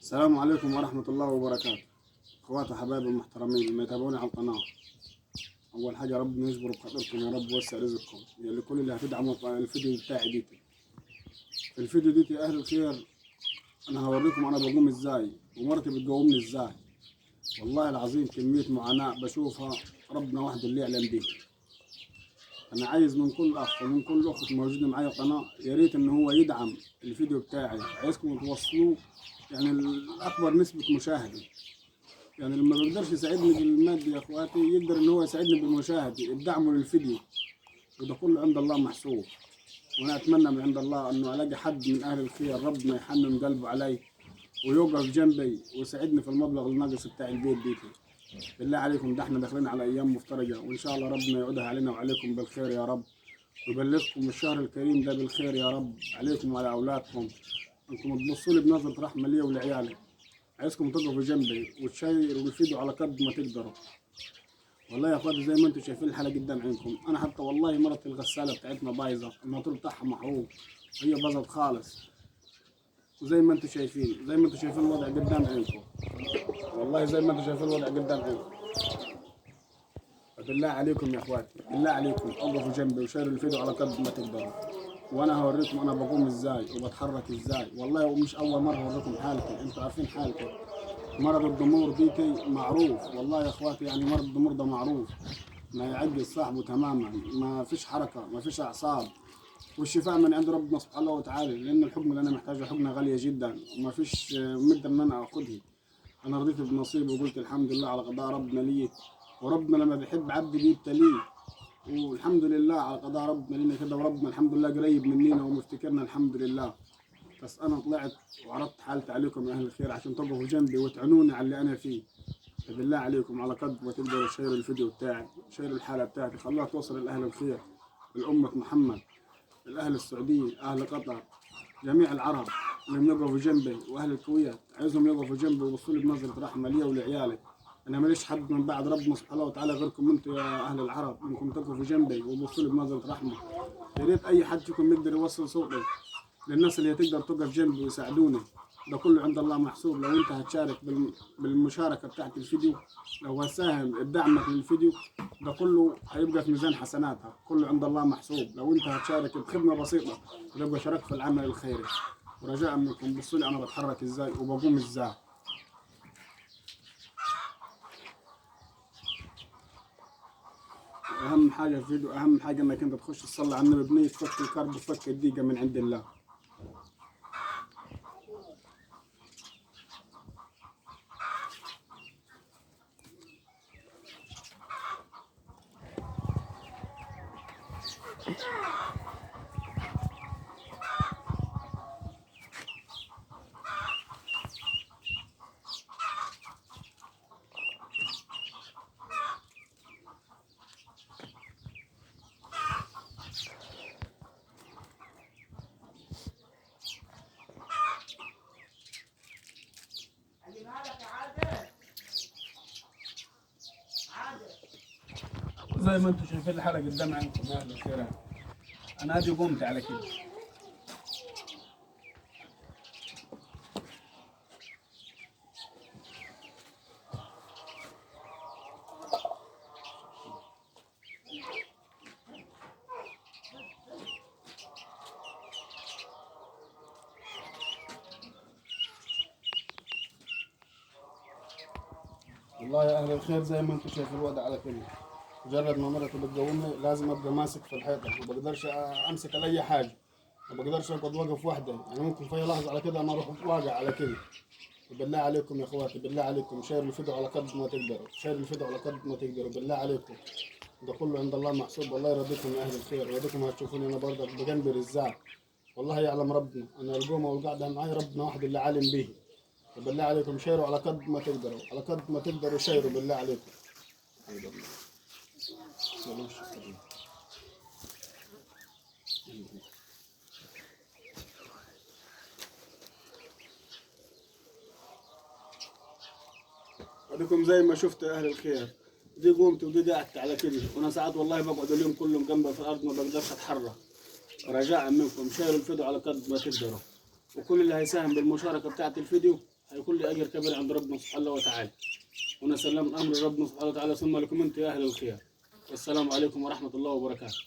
السلام عليكم ورحمة الله وبركاته. اخواتي حبايبي المحترمين اللي يتابعوني على القناة، أول حاجة ربنا يجبر بخاطركم يا رب ويوسع رزقكم، يعني كل اللي هتدعموا الفيديو بتاعي ديتي. في الفيديو ديتي أهل الخير أنا هوريكم أنا بقوم إزاي ومرتي بتقومني إزاي. والله العظيم كمية معاناة بشوفها ربنا وحده اللي يعلم بيه. أنا عايز من كل أخ ومن كل أخت موجودة معايا القناة يا ريت إن هو يدعم الفيديو بتاعي، عايزكم توصلوه يعني لأكبر نسبة مشاهدة. يعني لما بيقدرش يساعدني بالمادي يا اخواتي يقدر ان هو يساعدني بالمشاهده، الدعم للفيديو، وده كله عند الله محسوب. وانا اتمنى من عند الله انه الاقي حد من اهل الخير ربنا يحنن قلبه علي ويوقف جنبي ويساعدني في المبلغ الناقص بتاع البيت ديتي. بالله عليكم ده احنا داخلين على ايام مفترجه، وان شاء الله ربنا يعودها علينا وعليكم بالخير يا رب، ويبلغكم الشهر الكريم ده بالخير يا رب عليكم وعلى اولادكم. انكم تبصوا لي بنظره رحمه لي ولعيالي. عايزكم تقفوا جنبي وتشيروا الفيديو على قد ما تقدروا. والله يا اخواتي زي ما انتم شايفين الحلقه قدام عينكم، انا حتى والله مرت الغساله بتاعتنا بايظه، الموتور بتاعها محروق، هي باظت خالص. وزي ما انتم شايفين الوضع قدام عينكم، والله زي ما انتم شايفين الوضع قدام عينكم. فبالله عليكم يا اخواتي، بالله عليكم اوقفوا جنبي وشيروا الفيديو على قد ما تقدروا. وانا هوريكم انا بقوم ازاي وبتحرك ازاي. والله ومش اول مره اوريكم حالتي، انتوا عارفين حالتي. مرض الضمور ديتي معروف والله يا اخواتي، يعني مرض الضمور ده معروف ما يعجز صاحبه تماما، ما فيش حركه، ما فيش اعصاب، والشفاء من عند ربنا سبحانه وتعالى، لان الحكم اللي انا محتاجه حقنه غاليه جدا وما فيش مده ان انا اخدها. انا رضيت بنصيبي وقلت الحمد لله على قضاء ربنا لي، وربنا لما بيحب عبد بيبتليه، والحمد لله على قضاء ربنا لينا كده، وربنا الحمد لله قريب مننا ومفتكرنا الحمد لله. بس انا طلعت وعرضت حالتي عليكم يا اهل الخير عشان تقفوا جنبي وتعينوني على اللي انا فيه. فبالله عليكم على قد ما تقدروا تشيروا الفيديو بتاعي، شيروا الحالة بتاعتي، خلوها توصل لأهل الخير، لأمة محمد، لأهل السعودية، أهل قطر، جميع العرب اللي يقفوا جنبي، وأهل الكويت عايزهم يقفوا جنبي ويبصوا لي بنظرة رحمة لي ولعيالي. أنا ماليش حد من بعد ربنا سبحانه وتعالى غيركم أنتم يا أهل العرب، إنكم تقفوا جنبي وتبصوا لي بنظرة رحمة. يا ريت أي حد فيكم يقدر يوصل صوتي للناس اللي تقدر تقف جنبي ويساعدوني. ده كله عند الله محسوب. لو انت هتشارك بالمشاركه بتاعت الفيديو، لو هتساهم بدعمك للفيديو، ده كله هيبقى في ميزان حسناتها، كله عند الله محسوب. لو انت هتشارك بخدمه بسيطه تبقى شاركت في العمل الخيري. ورجاء منكم بصوا لي انا بتحرك ازاي وبقوم ازاي. اهم حاجه في الفيديو، اهم حاجه انك انت تخش تصلي على النبي بنيه فك الكرب وفك الضيقه من عند الله. زي ما انتم شايفين الحلقه قدام عندكم يا اهل الخير، انا ادي قمت على كده. والله يا اهل الخير زي ما انتم شايفين الوضع على كده، مجرد ما مرتي بتقومني لازم ابقى ماسك في الحيطه، ما بقدرش امسك على اي حاجه، ما بقدرش اقعد واقف وحده، يعني ممكن في اي لحظه على كده انا اروح واقع على كده. بالله عليكم يا اخواتي، بالله عليكم شيروا الفيديو على قد ما تقدروا، شيروا الفيديو على قد ما تقدروا، بالله عليكم. ده كله عند الله محسوب. والله يرضيكم يا اهل الخير، يرضيكم هتشوفوني انا برضه بجنبي رزاق. والله يعلم ربنا انا القومه والقعده معاي ربنا واحد اللي عالم به. فبالله عليكم شيروا على قد ما تقدروا، على قد ما تقدروا شيروا بالله عليكم. اديكم زي ما شفتوا يا اهل الخير، دي قمت ودي قعدت على كده، وانا ساعات والله بقعد اليوم كله جنبي في الارض ما بقدرش اتحرك. رجاء منكم شيروا الفيديو على قد ما تقدروا، وكل اللي هيساهم بالمشاركه بتاعت الفيديو هيكون لي اجر كبير عند ربنا سبحانه وتعالى. وانا سلمت امر ربنا سبحانه وتعالى، ثم لكم انتم يا اهل الخير. والسلام عليكم ورحمه الله وبركاته.